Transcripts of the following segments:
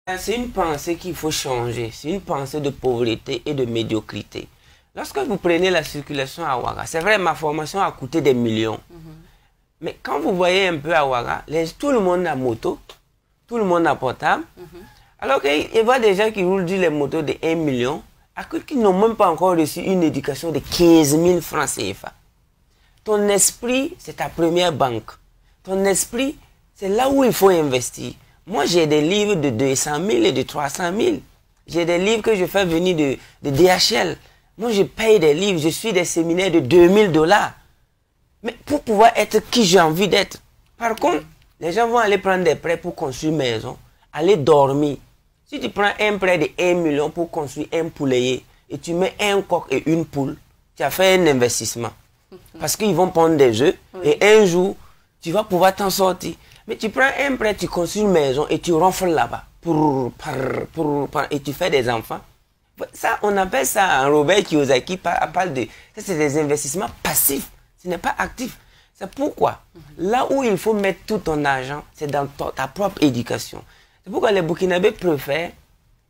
C'est une pensée qu'il faut changer. C'est une pensée de pauvreté et de médiocrité. Lorsque vous prenez la circulation à Ouaga, c'est vrai, ma formation a coûté des millions. Mais quand vous voyez un peu à Ouaga, tout le monde a moto, tout le monde a portable. Alors qu'il voit des gens qui roulent les motos de 1 million, qui n'ont même pas encore reçu une éducation de 15 000 francs CFA. Ton esprit, c'est ta première banque. Ton esprit, c'est là où il faut investir. Moi, j'ai des livres de 200 000 et de 300 000. J'ai des livres que je fais venir de DHL. Moi, je paye des livres, je suis des séminaires de 2000 $. Mais pour pouvoir être qui j'ai envie d'être. Par contre, les gens vont aller prendre des prêts pour construire une maison, aller dormir. Si tu prends un prêt de 1 million pour construire un poulailler et tu mets un coq et une poule, tu as fait un investissement. Parce qu'ils vont prendre des œufs et un jour, tu vas pouvoir t'en sortir. Mais tu prends un prêt, tu construis une maison et tu ronfles là-bas. Et tu fais des enfants. Ça, on appelle ça, Robert Kiyosaki parle de... Ça, c'est des investissements passifs. Ce n'est pas actif. C'est pourquoi, là où il faut mettre tout ton argent, c'est dans ta propre éducation. C'est pourquoi les Burkinabés préfèrent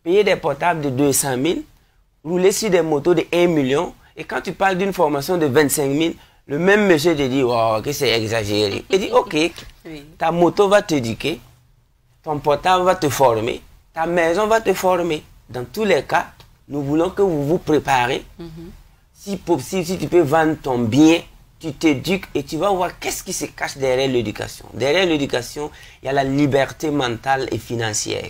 payer des portables de 200 000, rouler sur des motos de 1 million, et quand tu parles d'une formation de 25 000, le même monsieur te dit, wow, que c'est exagéré. Il dit, ok, ta moto va t'éduquer, ton portable va te former, ta maison va te former. Dans tous les cas, nous voulons que vous vous préparez. Si possible, si tu peux vendre ton bien, tu t'éduques et tu vas voir qu'est-ce qui se cache derrière l'éducation. Derrière l'éducation, il y a la liberté mentale et financière.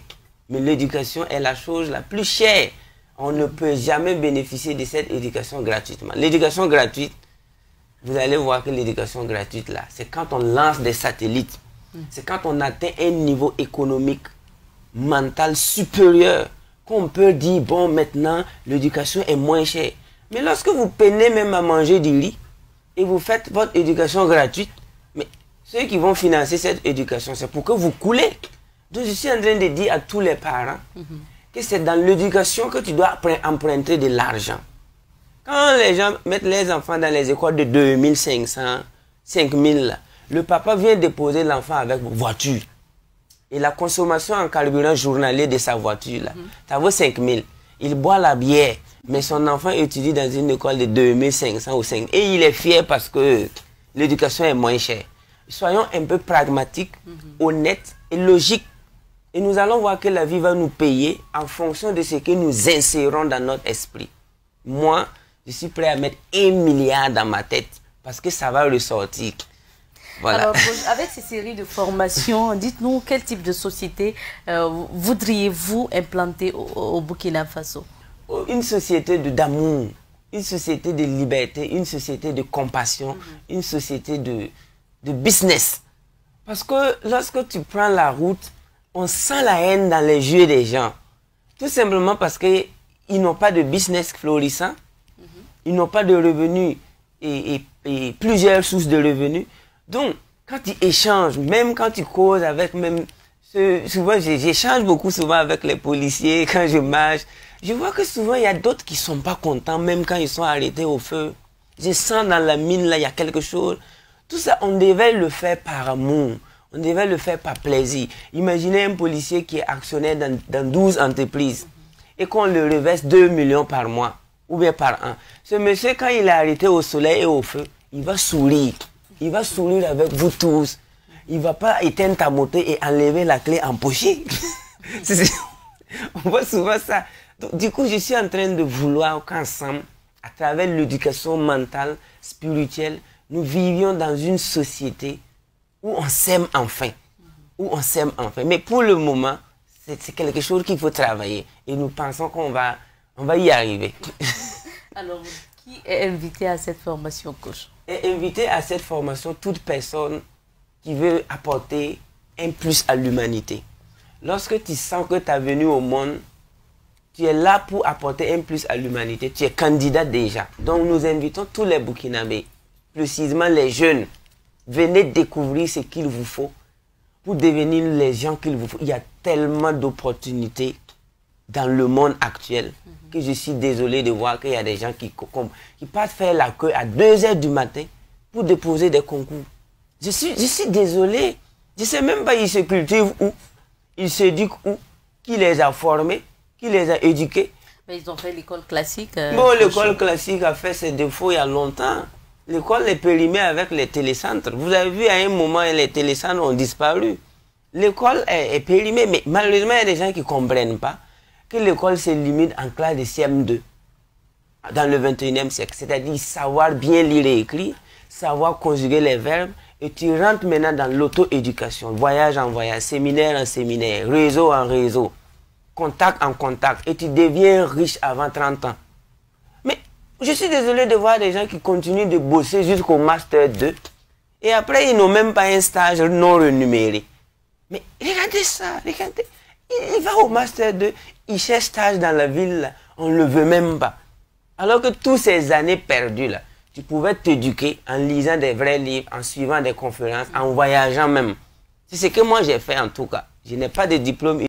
Mais l'éducation est la chose la plus chère. On ne peut jamais bénéficier de cette éducation gratuitement. L'éducation gratuite, vous allez voir que l'éducation gratuite, là, c'est quand on lance des satellites. C'est quand on atteint un niveau économique, mental supérieur, qu'on peut dire, bon, maintenant, l'éducation est moins chère. Mais lorsque vous peinez même à manger du riz, et vous faites votre éducation gratuite, mais ceux qui vont financer cette éducation, c'est pour que vous coulez. Donc, je suis en train de dire à tous les parents que c'est dans l'éducation que tu dois emprunter de l'argent. Quand les gens mettent les enfants dans les écoles de 2500, 5000, le papa vient déposer l'enfant avec voiture. Et la consommation en carburant journalier de sa voiture, là, ça vaut 5000. Il boit la bière, mais son enfant étudie dans une école de 2500 ou 5 000. Et il est fier parce que l'éducation est moins chère. Soyons un peu pragmatiques, honnêtes et logiques. Et nous allons voir que la vie va nous payer en fonction de ce que nous insérons dans notre esprit. Moi, je suis prêt à mettre 1 milliard dans ma tête parce que ça va ressortir. Voilà. Alors, avec ces séries de formations, dites-nous quel type de société voudriez-vous implanter au Burkina Faso? Une société d'amour, une société de liberté, une société de compassion, une société de business. Parce que lorsque tu prends la route, on sent la haine dans les yeux des gens. Tout simplement parce qu'ils n'ont pas de business florissant, ils n'ont pas de revenus et plusieurs sources de revenus. Donc, quand tu échanges, même quand tu causes avec même... Souvent, j'échange beaucoup souvent avec les policiers quand je marche. Je vois que souvent, il y a d'autres qui ne sont pas contents, même quand ils sont arrêtés au feu. Je sens dans la mine, là, il y a quelque chose. Tout ça, on devait le faire par amour. On devait le faire par plaisir. Imaginez un policier qui est actionnaire dans 12 entreprises et qu'on le reverse 2 millions par mois ou bien par an. Ce monsieur, quand il est arrêté au soleil et au feu, il va sourire. Il va sourire avec vous tous. Il ne va pas éteindre ta moto et enlever la clé empochée. On voit souvent ça. Donc, du coup, je suis en train de vouloir qu'ensemble, à travers l'éducation mentale, spirituelle, nous vivions dans une société où on s'aime enfin. Où on s'aime enfin. Mais pour le moment, c'est quelque chose qu'il faut travailler. Et nous pensons qu'on va y arriver. Alors, qui est invité à cette formation, coach? Est invité à cette formation toute personne qui veut apporter un plus à l'humanité. Lorsque tu sens que tu es venu au monde, tu es là pour apporter un plus à l'humanité. Tu es candidat déjà. Donc nous invitons tous les Burkinabés, précisément les jeunes, venez découvrir ce qu'il vous faut pour devenir les gens qu'il vous faut. Il y a tellement d'opportunités dans le monde actuel que je suis désolé de voir qu'il y a des gens qui partent faire la queue à 2 h du matin pour déposer des concours. Je suis désolé. Je ne sais même pas ils se cultivent où, ils s'éduquent où. Qui les a formés? Qui les a éduqués? Mais ils ont fait l'école classique. Bon, l'école classique a fait ses défauts il y a longtemps. L'école est périmée avec les télécentres. Vous avez vu à un moment, les télécentres ont disparu. L'école est périmée, mais malheureusement, il y a des gens qui ne comprennent pas que l'école se limite en classe de CM2 dans le 21e siècle. C'est-à-dire savoir bien lire et écrire, savoir conjuguer les verbes, et tu rentres maintenant dans l'auto-éducation, voyage en voyage, séminaire en séminaire, réseau en réseau, contact en contact, et tu deviens riche avant 30 ans. Mais je suis désolé de voir des gens qui continuent de bosser jusqu'au Master 2, et après ils n'ont même pas un stage non rémunéré. Mais regardez ça, regardez. Il va au Master 2, il cherche stage dans la ville, là, on ne le veut même pas. Alors que toutes ces années perdues, là, tu pouvais t'éduquer en lisant des vrais livres, en suivant des conférences, en voyageant même. C'est ce que moi j'ai fait en tout cas. Je n'ai pas de diplôme.